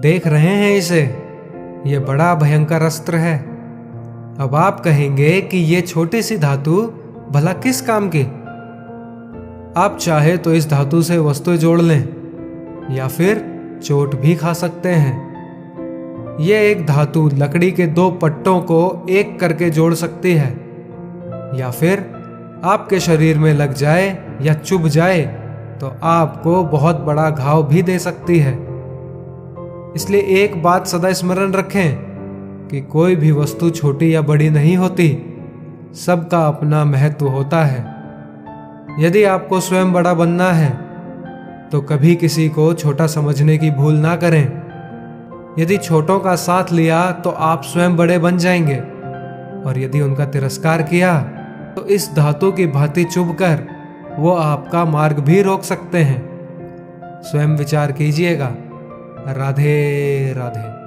देख रहे हैं इसे, ये बड़ा भयंकर अस्त्र है। अब आप कहेंगे कि ये छोटी सी धातु भला किस काम की? आप चाहे तो इस धातु से वस्तु जोड़ लें या फिर चोट भी खा सकते हैं। ये एक धातु लकड़ी के दो पट्टों को एक करके जोड़ सकती है, या फिर आपके शरीर में लग जाए या चुभ जाए तो आपको बहुत बड़ा घाव भी दे सकती है। इसलिए एक बात सदा स्मरण रखें कि कोई भी वस्तु छोटी या बड़ी नहीं होती, सबका अपना महत्व होता है। यदि आपको स्वयं बड़ा बनना है तो कभी किसी को छोटा समझने की भूल ना करें। यदि छोटों का साथ लिया तो आप स्वयं बड़े बन जाएंगे, और यदि उनका तिरस्कार किया तो इस धातु की भांति चुभकर वो आपका मार्ग भी रोक सकते हैं। स्वयं विचार कीजिएगा। राधे राधे।